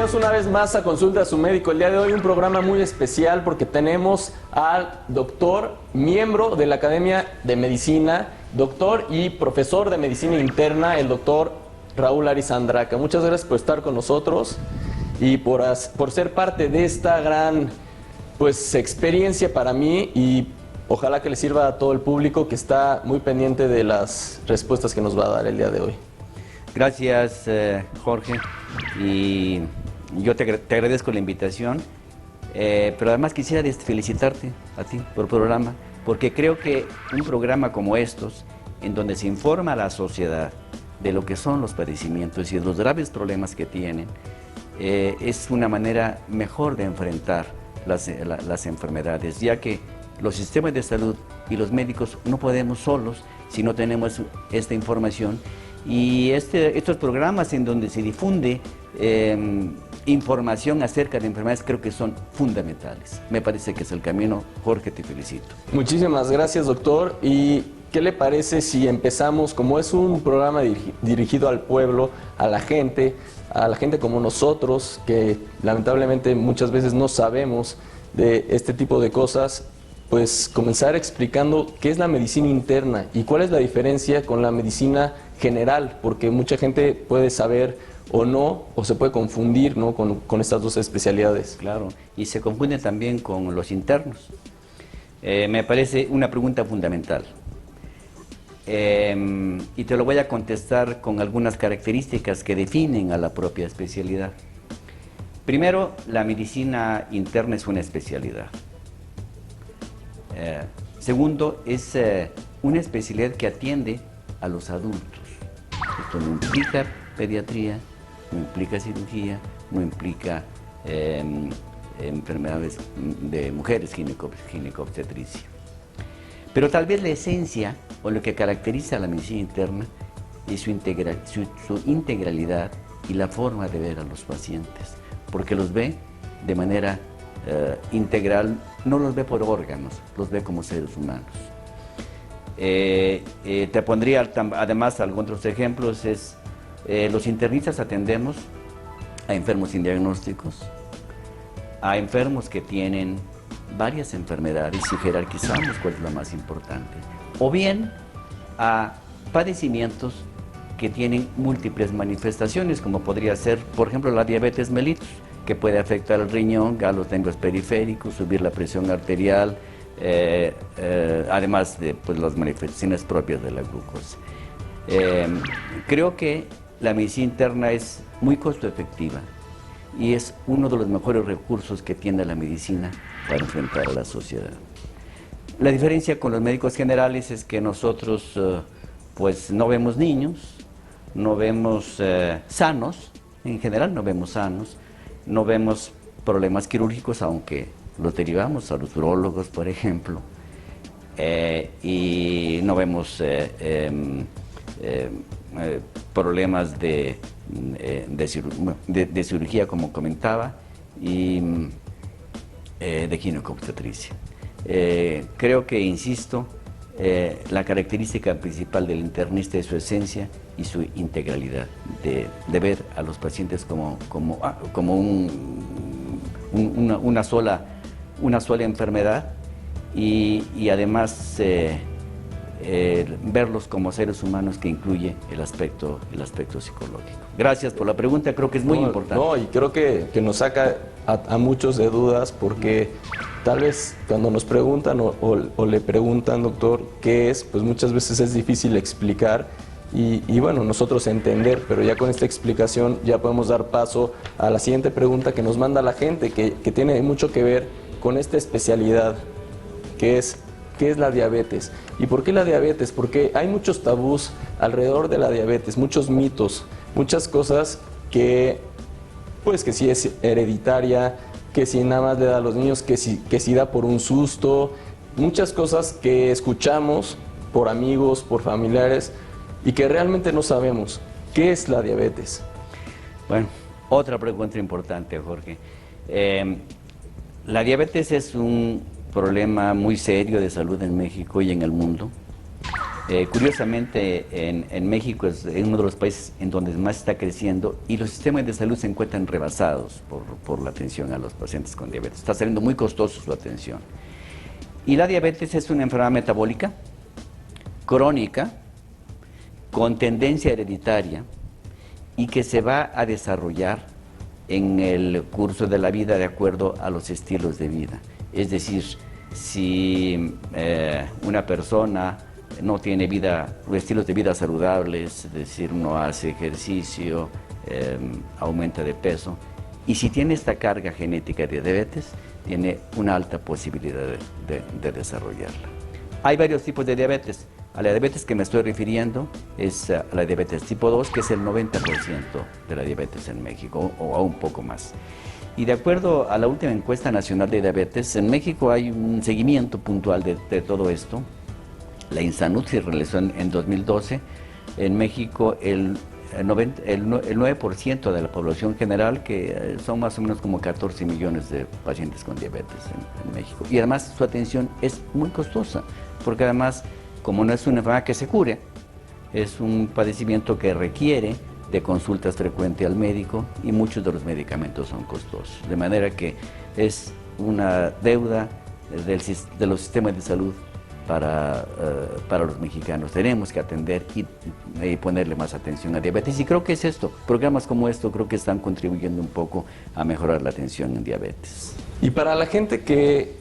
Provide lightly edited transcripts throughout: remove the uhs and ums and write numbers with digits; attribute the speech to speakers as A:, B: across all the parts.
A: bienvenidos una vez más a Consulta a su Médico. El día de hoy un programa muy especial porque tenemos al doctor, miembro de la Academia de Medicina, doctor y profesor de Medicina Interna, el doctor Raúl Ariz-Andraca. Muchas gracias por estar con nosotros y por ser parte de esta gran experiencia para mí, y ojalá que le sirva a todo el público que está muy pendiente de las respuestas que nos va a dar el día de hoy.
B: Gracias, Jorge, y yo te agradezco la invitación, pero además quisiera felicitarte a ti por el programa, porque creo que un programa como estos, en donde se informa a la sociedad de lo que son los padecimientos y de los graves problemas que tienen, es una manera mejor de enfrentar las enfermedades, ya que los sistemas de salud y los médicos no podemos solos si no tenemos esta información. Y estos programas en donde se difunde información acerca de enfermedades creo que son fundamentales. Me parece que es el camino. Jorge, te felicito.
A: Muchísimas gracias, doctor. ¿Y qué le parece si empezamos, como es un programa dirigido al pueblo, a la gente como nosotros, que lamentablemente muchas veces no sabemos de este tipo de cosas, pues comenzar explicando qué es la medicina interna y cuál es la diferencia con la medicina general, porque mucha gente puede saber o no, o se puede confundir, ¿no?, con estas dos especialidades.
B: Claro, y se confunden también con los internos. Me parece una pregunta fundamental. Y te lo voy a contestar con algunas características que definen a la propia especialidad. Primero, la medicina interna es una especialidad. Segundo, es una especialidad que atiende a los adultos. Esto no implica pediatría, no implica cirugía, no implica enfermedades de mujeres, ginecobstetricia. Pero tal vez la esencia o lo que caracteriza a la medicina interna es su integralidad y la forma de ver a los pacientes, porque los ve de manera integral, no los ve por órganos, los ve como seres humanos. Te pondría además algunos otros ejemplos. Los internistas atendemos a enfermos sin diagnósticos, a enfermos que tienen varias enfermedades y jerarquizamos cuál es la más importante, o bien a padecimientos que tienen múltiples manifestaciones, como podría ser, por ejemplo, la diabetes mellitus, que puede afectar al riñón, a los nervios periféricos, subir la presión arterial, además de las manifestaciones propias de la glucosa. Creo que la medicina interna es muy costo efectiva y es uno de los mejores recursos que tiene la medicina para enfrentar a la sociedad. La diferencia con los médicos generales es que nosotros no vemos niños, no vemos sanos, en general no vemos sanos, no vemos problemas quirúrgicos, aunque los derivamos a los urólogos, por ejemplo, y no vemos problemas de cirugía, como comentaba, y de ginecobstetricia. Creo que, insisto, la característica principal del internista es su esencia y su integralidad, de ver a los pacientes como una sola enfermedad y además verlos como seres humanos, que incluye el aspecto psicológico. Gracias por la pregunta, creo que es muy importante.
A: Y creo que nos saca a muchos de dudas, porque tal vez cuando nos preguntan o le preguntan, doctor, qué es, pues muchas veces es difícil explicar y bueno, nosotros entender, pero ya con esta explicación ya podemos dar paso a la siguiente pregunta que nos manda la gente, que tiene mucho que ver con esta especialidad, que es ¿qué es la diabetes? ¿Y por qué la diabetes? Porque hay muchos tabús alrededor de la diabetes, muchos mitos, muchas cosas que si es hereditaria, que si nada más le da a los niños, que si da por un susto, muchas cosas que escuchamos por amigos, por familiares, y que realmente no sabemos. ¿Qué es la diabetes?
B: Bueno, otra pregunta importante, Jorge. La diabetes es un problema muy serio de salud en México y en el mundo. Curiosamente, en México es uno de los países en donde más está creciendo y los sistemas de salud se encuentran rebasados por la atención a los pacientes con diabetes. Está saliendo muy costoso su atención. Y la diabetes es una enfermedad metabólica, crónica, con tendencia hereditaria y que se va a desarrollar en el curso de la vida de acuerdo a los estilos de vida. Es decir, si una persona no tiene estilos de vida saludables, es decir, no hace ejercicio, aumenta de peso, y si tiene esta carga genética de diabetes, tiene una alta posibilidad de desarrollarla. Hay varios tipos de diabetes. A la diabetes que me estoy refiriendo es a la diabetes tipo 2, que es el 90% de la diabetes en México, o aún poco más. Y de acuerdo a la última encuesta nacional de diabetes, en México hay un seguimiento puntual de todo esto. La INSANUD se realizó en 2012. En México el 9% de la población general, que son más o menos como 14 millones de pacientes con diabetes en México. Y además su atención es muy costosa, porque además, como no es una enfermedad que se cure, es un padecimiento que requiere de consultas frecuentes al médico y muchos de los medicamentos son costosos. De manera que es una deuda de los sistemas de salud para los mexicanos. Tenemos que atender y ponerle más atención a diabetes. Y creo que es esto. Programas como esto creo que están contribuyendo un poco a mejorar la atención en diabetes.
A: Y para la gente que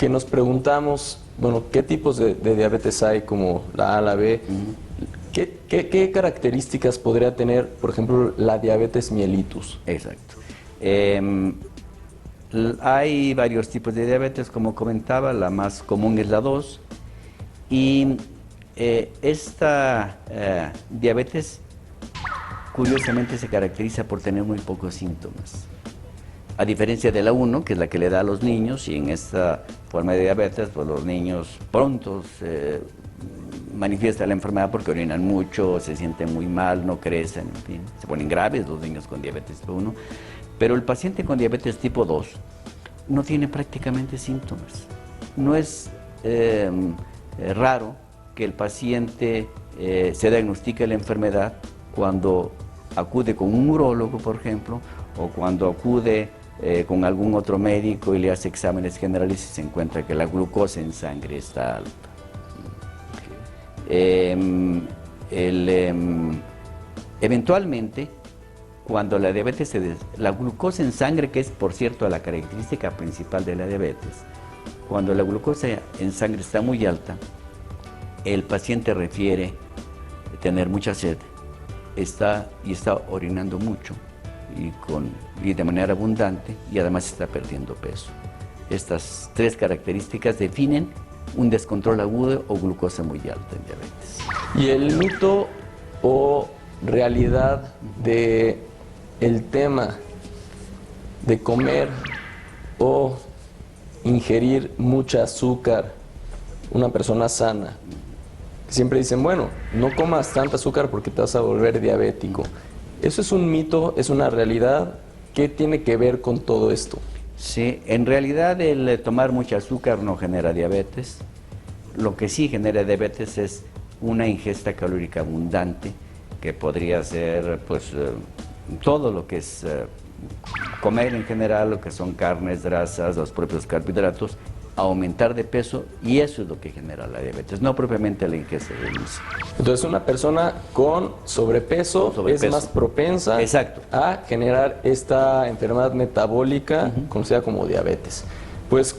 A: nos preguntamos, bueno, ¿qué tipos de diabetes hay, como la A, la B? ¿Qué características podría tener, por ejemplo, la diabetes mellitus?
B: Exacto. Hay varios tipos de diabetes, como comentaba, la más común es la 2. Y esta diabetes, curiosamente, se caracteriza por tener muy pocos síntomas. A diferencia de la 1, que es la que le da a los niños, y en esta forma de diabetes, pues los niños pronto manifiestan la enfermedad porque orinan mucho, se sienten muy mal, no crecen, en fin, se ponen graves los niños con diabetes tipo 1. Pero el paciente con diabetes tipo 2 no tiene prácticamente síntomas. No es raro que el paciente se diagnostique la enfermedad cuando acude con un urólogo, por ejemplo, o cuando acude con algún otro médico y le hace exámenes generales y se encuentra que la glucosa en sangre está alta. Eventualmente, cuando la diabetes la glucosa en sangre, que es por cierto la característica principal de la diabetes, cuando la glucosa en sangre está muy alta, el paciente refiere tener mucha sed, está orinando mucho y de manera abundante, y además está perdiendo peso. Estas tres características definen un descontrol agudo o glucosa muy alta en diabetes.
A: Y el mito o realidad de el tema de comer o ingerir mucha azúcar, una persona sana, siempre dicen, bueno, no comas tanta azúcar porque te vas a volver diabético. ¿Eso es un mito, es una realidad? ¿Qué tiene que ver con todo esto?
B: Sí, en realidad el tomar mucha azúcar no genera diabetes. Lo que sí genera diabetes es una ingesta calórica abundante, que podría ser pues todo lo que es comer en general, lo que son carnes, grasas, los propios carbohidratos, aumentar de peso, y eso es lo que genera la diabetes, no propiamente la ingesta de dulce.
A: Entonces una persona con sobrepeso es más propensa
B: Exacto.
A: a generar esta enfermedad metabólica conocida como diabetes. Pues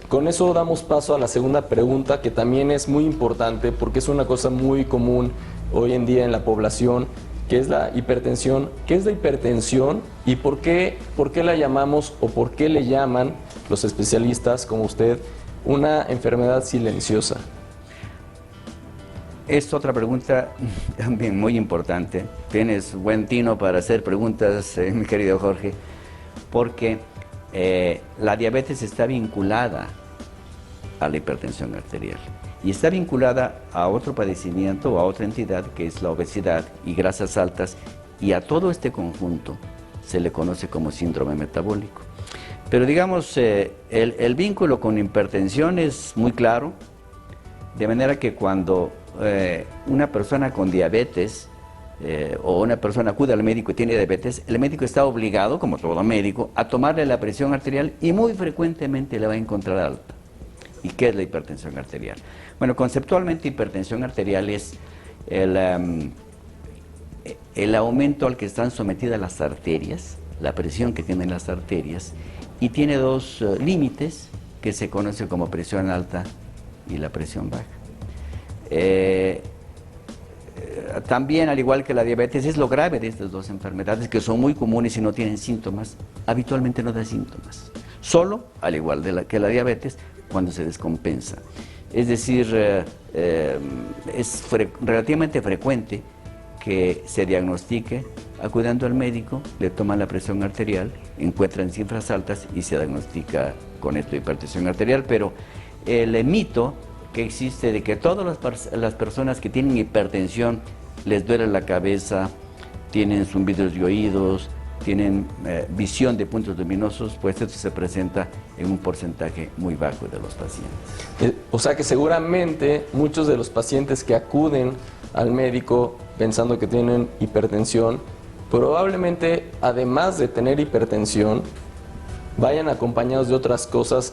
A: con eso damos paso a la segunda pregunta, que también es muy importante porque es una cosa muy común hoy en día en la población, que es la hipertensión. ¿Qué es la hipertensión y por qué la llamamos, o por qué le llaman los especialistas como usted una enfermedad silenciosa?
B: Es otra pregunta también muy importante. Tienes buen tino para hacer preguntas, mi querido Jorge, porque la diabetes está vinculada a la hipertensión arterial y está vinculada a otro padecimiento o a otra entidad, que es la obesidad y grasas altas, y a todo este conjunto se le conoce como síndrome metabólico. Pero digamos, el vínculo con hipertensión es muy claro, de manera que cuando una persona con diabetes o una persona acude al médico y tiene diabetes, el médico está obligado, como todo médico, a tomarle la presión arterial y muy frecuentemente la va a encontrar alta. ¿Y qué es la hipertensión arterial? Bueno, conceptualmente hipertensión arterial es el aumento al que están sometidas las arterias, la presión que tienen las arterias, y tiene dos límites que se conocen como presión alta y la presión baja. También, al igual que la diabetes, es lo grave de estas dos enfermedades, que son muy comunes y no tienen síntomas. Habitualmente no da síntomas. Solo, al igual que la diabetes, cuando se descompensa. Es decir, es relativamente frecuente que se diagnostique acudiendo al médico, le toman la presión arterial, encuentran cifras altas y se diagnostica con esto hipertensión arterial, pero el mito que existe de que todas las personas que tienen hipertensión les duele la cabeza, tienen zumbidos de oídos, tienen visión de puntos luminosos, pues esto se presenta en un porcentaje muy bajo de los pacientes.
A: O sea que seguramente muchos de los pacientes que acuden al médico pensando que tienen hipertensión, probablemente además de tener hipertensión, vayan acompañados de otras cosas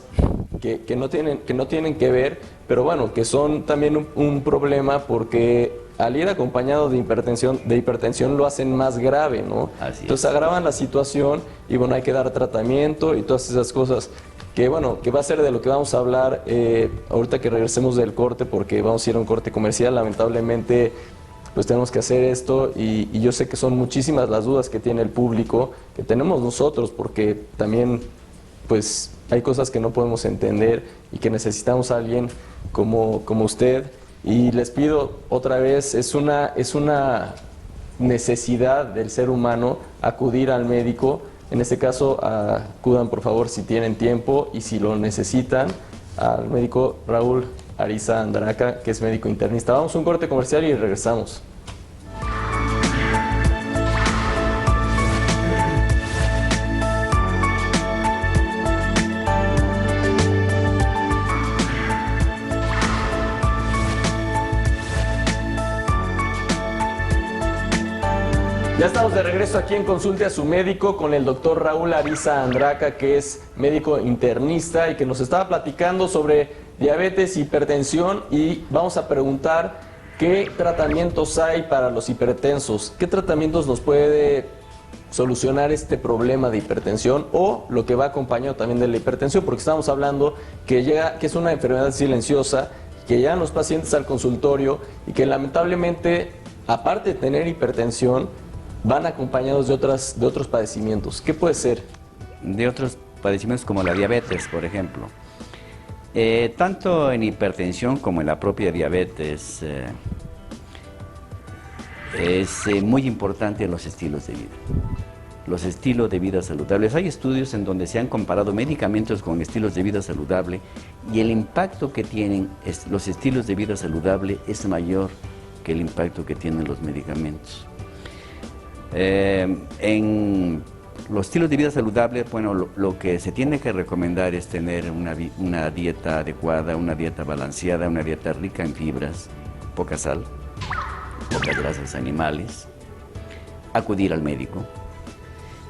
A: que no tienen que ver, pero bueno, que son también un problema porque al ir acompañado de hipertensión lo hacen más grave, ¿no? Entonces agravan la situación y bueno, hay que dar tratamiento y todas esas cosas que bueno, que va a ser de lo que vamos a hablar ahorita que regresemos del corte, porque vamos a ir a un corte comercial. Lamentablemente pues tenemos que hacer esto y yo sé que son muchísimas las dudas que tiene el público, que tenemos nosotros, porque también pues hay cosas que no podemos entender y que necesitamos a alguien como usted. Y les pido otra vez, es una necesidad del ser humano acudir al médico. En este caso, acudan por favor si tienen tiempo y si lo necesitan al médico Raúl Ariza Andraca, que es médico internista. Vamos a un corte comercial y regresamos. Ya estamos de regreso aquí en Consulte a su médico con el doctor Raúl Ariza Andraca, que es médico internista y que nos estaba platicando sobre diabetes, hipertensión, y vamos a preguntar qué tratamientos hay para los hipertensos, qué tratamientos nos puede solucionar este problema de hipertensión o lo que va acompañado también de la hipertensión, porque estamos hablando que es una enfermedad silenciosa, que llegan los pacientes al consultorio y que lamentablemente, aparte de tener hipertensión, van acompañados de otros padecimientos. ¿Qué puede ser?
B: De otros padecimientos como la diabetes, por ejemplo. Tanto en hipertensión como en la propia diabetes es muy importante los estilos de vida. Los estilos de vida saludables. Hay estudios en donde se han comparado medicamentos con estilos de vida saludable y el impacto que tienen los estilos de vida saludable es mayor que el impacto que tienen los medicamentos. En los estilos de vida saludable, bueno, lo que se tiene que recomendar es tener una dieta adecuada, una dieta balanceada, una dieta rica en fibras, poca sal, pocas grasas animales, acudir al médico.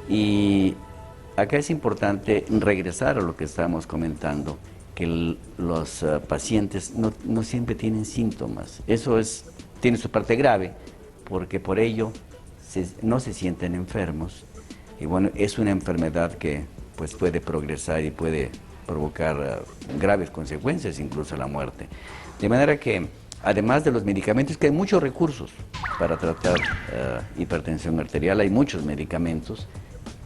B: Y acá es importante regresar a lo que estábamos comentando, que los pacientes no siempre tienen síntomas. Eso tiene su parte grave, porque por ello no se sienten enfermos y bueno, es una enfermedad que pues puede progresar y puede provocar graves consecuencias, incluso la muerte. De manera que además de los medicamentos, que hay muchos recursos para tratar hipertensión arterial, hay muchos medicamentos,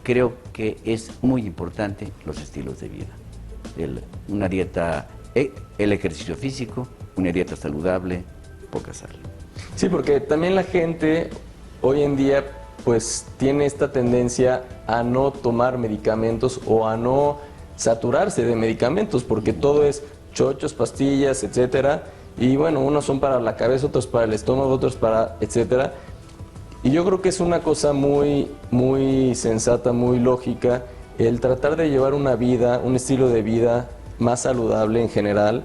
B: creo que es muy importante los estilos de vida. Una dieta, el ejercicio físico, una dieta saludable, poca sal.
A: Sí, porque también la gente hoy en día pues tiene esta tendencia a no tomar medicamentos o a no saturarse de medicamentos, porque todo es chochos, pastillas, etcétera, y bueno, unos son para la cabeza, otros para el estómago, otros para etcétera. Y yo creo que es una cosa muy sensata, muy lógica, el tratar de llevar una vida, un estilo de vida más saludable en general,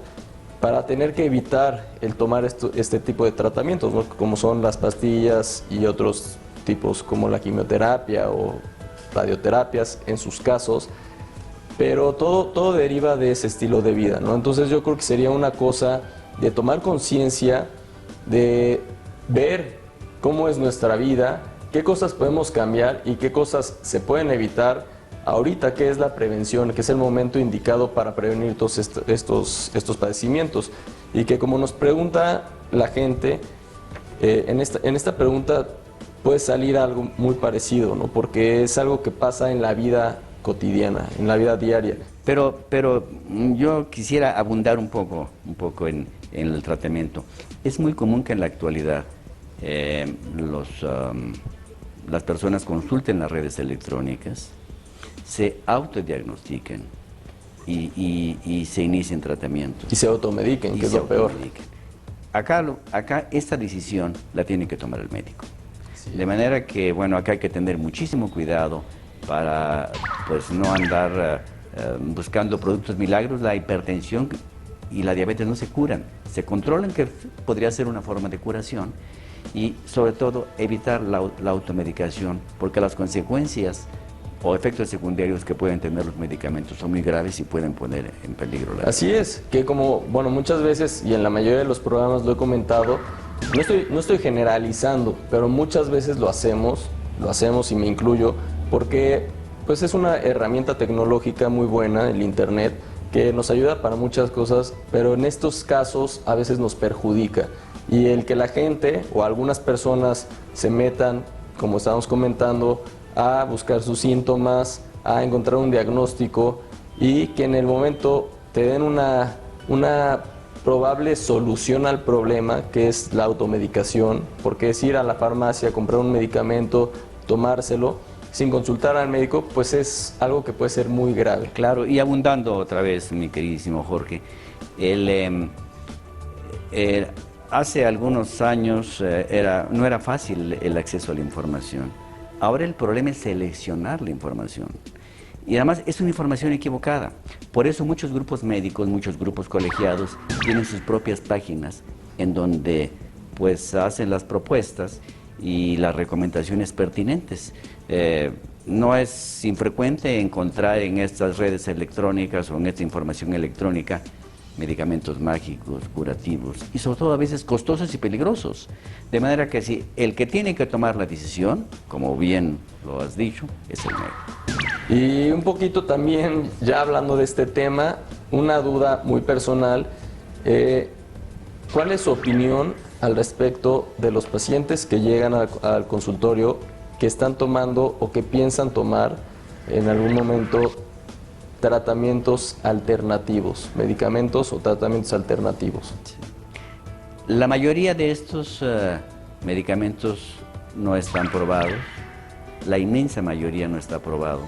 A: para tener que evitar el tomar este tipo de tratamientos, ¿no? Como son las pastillas y otros tipos como la quimioterapia o radioterapias en sus casos, pero todo deriva de ese estilo de vida, ¿no? Entonces yo creo que sería una cosa de tomar conciencia, de ver cómo es nuestra vida, qué cosas podemos cambiar y qué cosas se pueden evitar ahorita, que es la prevención, que es el momento indicado para prevenir todos estos padecimientos. Y que como nos pregunta la gente, en esta pregunta puede salir algo muy parecido, ¿no? Porque es algo que pasa en la vida cotidiana, en la vida diaria.
B: Pero yo quisiera abundar un poco en el tratamiento. Es muy común que en la actualidad las personas consulten las redes electrónicas, se autodiagnostiquen y se inicien tratamientos.
A: Y se automediquen, que es lo peor.
B: Acá esta decisión la tiene que tomar el médico. Sí. De manera que, bueno, acá hay que tener muchísimo cuidado para pues no andar buscando productos milagros. La hipertensión y la diabetes no se curan, se controlan, que podría ser una forma de curación, y sobre todo evitar la automedicación, porque las consecuencias o efectos secundarios que pueden tener los medicamentos son muy graves y pueden poner en peligro la vida.
A: Así es, que como, bueno, muchas veces, y en la mayoría de los programas lo he comentado, no estoy generalizando, pero muchas veces lo hacemos y me incluyo, porque pues es una herramienta tecnológica muy buena, el internet, que nos ayuda para muchas cosas, pero en estos casos a veces nos perjudica. Y el que la gente o algunas personas se metan, como estábamos comentando, a buscar sus síntomas, a encontrar un diagnóstico y que en el momento te den una probable solución al problema, que es la automedicación, porque es ir a la farmacia, comprar un medicamento, tomárselo sin consultar al médico, pues es algo que puede ser muy grave.
B: Claro, y abundando otra vez, mi queridísimo Jorge, hace algunos años no era fácil el acceso a la información. Ahora el problema es seleccionar la información. Y además es una información equivocada. Por eso muchos grupos médicos, muchos grupos colegiados tienen sus propias páginas en donde pues hacen las propuestas y las recomendaciones pertinentes. No es infrecuente encontrar en estas redes electrónicas o en esta información electrónica medicamentos mágicos, curativos y sobre todo a veces costosos y peligrosos. De manera que si el que tiene que tomar la decisión, como bien lo has dicho, es el médico.
A: Y un poquito también, ya hablando de este tema, una duda muy personal, ¿cuál es su opinión al respecto de los pacientes que llegan al consultorio que están tomando o que piensan tomar en algún momento tratamientos alternativos, medicamentos o tratamientos alternativos?
B: Sí. La mayoría de estos medicamentos no están probados, la inmensa mayoría no está probado.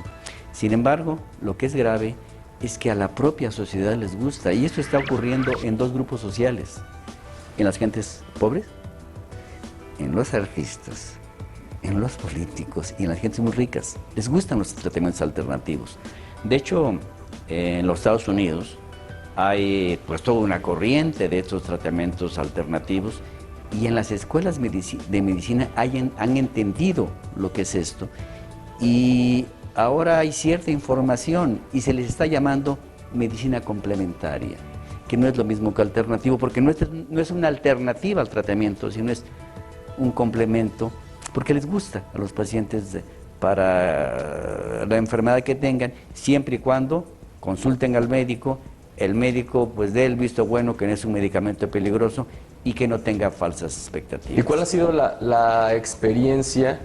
B: Sin embargo, lo que es grave es que a la propia sociedad les gusta, y esto está ocurriendo en dos grupos sociales: en las gentes pobres, en los artistas, en los políticos y en las gentes muy ricas. Les gustan los tratamientos alternativos. De hecho, en los Estados Unidos hay pues toda una corriente de estos tratamientos alternativos, y en las escuelas de medicina han entendido lo que es esto, y ahora hay cierta información y se les está llamando medicina complementaria, que no es lo mismo que alternativo, porque no es una alternativa al tratamiento, sino es un complemento, porque les gusta a los pacientes para la enfermedad que tengan, siempre y cuando consulten al médico, el médico pues dé el visto bueno que no es un medicamento peligroso y que no tenga falsas expectativas.
A: ¿Y cuál ha sido la experiencia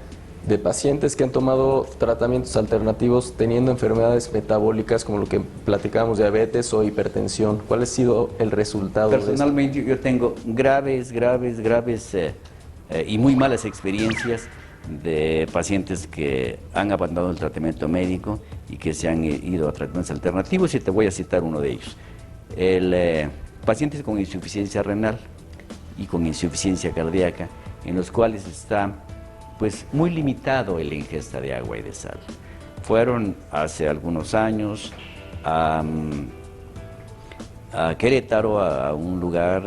A: de pacientes que han tomado tratamientos alternativos teniendo enfermedades metabólicas como lo que platicábamos, diabetes o hipertensión? ¿Cuál ha sido el resultado?
B: Personalmente yo tengo graves y muy malas experiencias de pacientes que han abandonado el tratamiento médico y que se han ido a tratamientos alternativos, y te voy a citar uno de ellos. Pacientes con insuficiencia renal y con insuficiencia cardíaca, en los cuales está pues muy limitado la ingesta de agua y de sal. Fueron hace algunos años a a Querétaro, a un lugar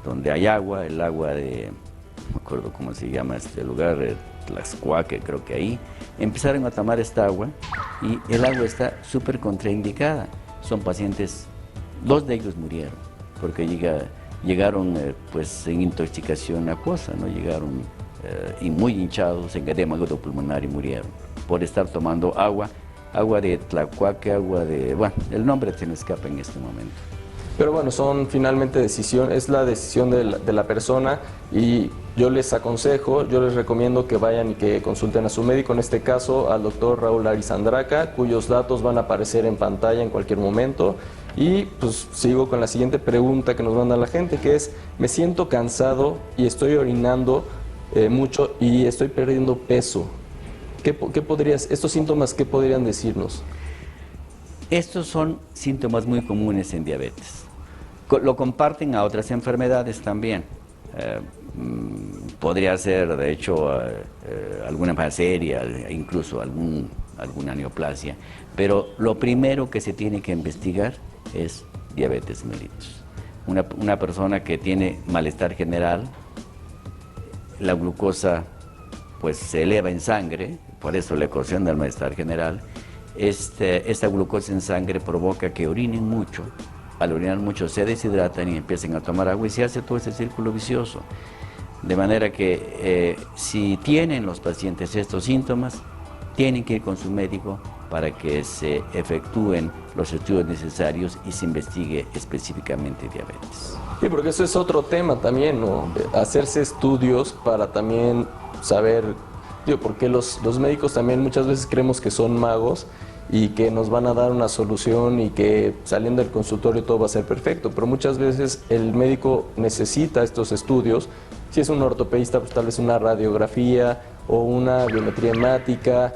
B: donde hay agua, el agua de, no me acuerdo cómo se llama este lugar, Tlaxcuaque, creo que ahí, empezaron a tomar esta agua y el agua está súper contraindicada. Son pacientes, 2 de ellos murieron, porque llegaron pues en intoxicación acuosa, ¿no? Llegaron y muy hinchados en edema pulmonar y murieron por estar tomando agua de Tlacuaque, agua de... bueno, el nombre se me escapa en este momento.
A: Pero bueno, son finalmente es la decisión de la persona, y yo les aconsejo, yo les recomiendo que vayan y que consulten a su médico, en este caso al doctor Raúl Arisandraca, cuyos datos van a aparecer en pantalla en cualquier momento. Y pues sigo con la siguiente pregunta que nos manda la gente, que es: me siento cansado y estoy orinando mucho y estoy perdiendo peso. Estos síntomas, ¿qué podrían decirnos?
B: Estos son síntomas muy comunes en diabetes. Lo comparten a otras enfermedades también. Podría ser, de hecho, alguna bacteria, incluso alguna neoplasia. Pero lo primero que se tiene que investigar es diabetes mellitus. Una persona que tiene malestar general, la glucosa pues se eleva en sangre, por eso la ecuación del malestar general. Esta glucosa en sangre provoca que orinen mucho. Al orinar mucho se deshidratan y empiezan a tomar agua y se hace todo ese círculo vicioso. De manera que si tienen los pacientes estos síntomas, tienen que ir con su médico para que se efectúen los estudios necesarios y se investigue específicamente diabetes.
A: Sí, porque eso es otro tema también, ¿no? Hacerse estudios para también saber, porque los médicos también muchas veces creemos que son magos y que nos van a dar una solución y que saliendo del consultorio todo va a ser perfecto, pero muchas veces el médico necesita estos estudios. Si es un ortopedista, pues tal vez una radiografía o una biometría hemática,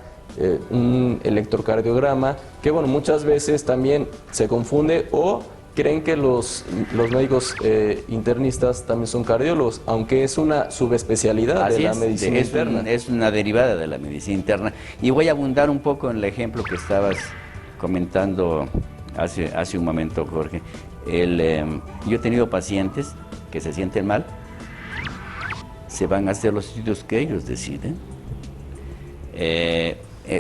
A: un electrocardiograma, que bueno, muchas veces también se confunde o creen que los médicos internistas también son cardiólogos, aunque es una subespecialidad de la medicina interna.
B: Es una derivada de la medicina interna. Y voy a abundar un poco en el ejemplo que estabas comentando hace un momento, Jorge. Yo he tenido pacientes que se sienten mal, se van a hacer los estudios que ellos deciden,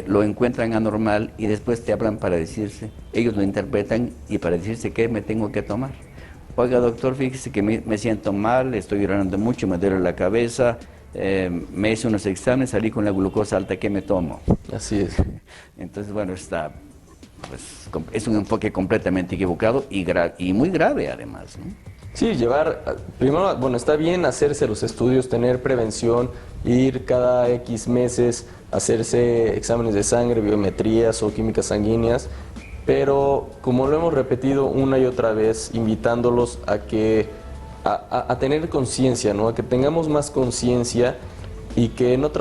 B: lo encuentran anormal y después te hablan para decirse, ellos lo interpretan y para decirse qué me tengo que tomar. Oiga, doctor, fíjese que me siento mal, estoy llorando mucho, me duele la cabeza, me hice unos exámenes, salí con la glucosa alta, ¿qué me tomo?
A: Así es.
B: Entonces, bueno, pues, es un enfoque completamente equivocado y muy grave además, ¿no?
A: Sí, primero, bueno, está bien hacerse los estudios, tener prevención, ir cada X meses, hacerse exámenes de sangre, biometrías o químicas sanguíneas, pero como lo hemos repetido una y otra vez, invitándolos a tener conciencia, ¿no? A que tengamos más conciencia y que no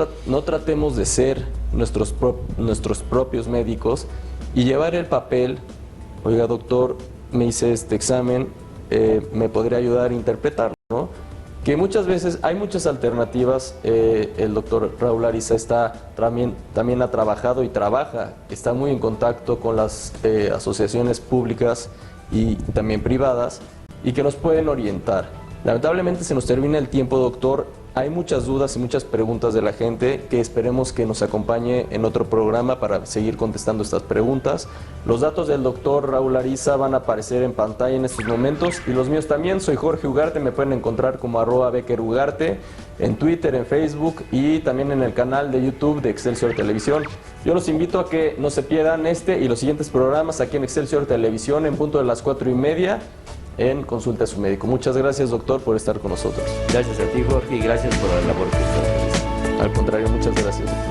A: tratemos de ser nuestros propios médicos y llevar el papel: oiga, doctor, me hice este examen, me podría ayudar a interpretarlo, ¿no? Que muchas veces hay muchas alternativas. El doctor Raúl Ariza también ha trabajado y trabaja, está muy en contacto con las asociaciones públicas y también privadas, y que nos pueden orientar. Lamentablemente se nos termina el tiempo, doctor. Hay muchas dudas y muchas preguntas de la gente que esperemos que nos acompañe en otro programa para seguir contestando estas preguntas. Los datos del doctor Raúl Ariza van a aparecer en pantalla en estos momentos y los míos también. Soy Jorge Ugarte, me pueden encontrar como @BeckerUgarte en Twitter, en Facebook y también en el canal de YouTube de Excelsior Televisión. Yo los invito a que no se pierdan este y los siguientes programas aquí en Excelsior Televisión en punto de las 4:30 en Consulta a su médico. Muchas gracias, doctor, por estar con nosotros.
B: Gracias a ti, Jorge, y gracias por la labor que estás haciendo.
A: Al contrario, muchas gracias.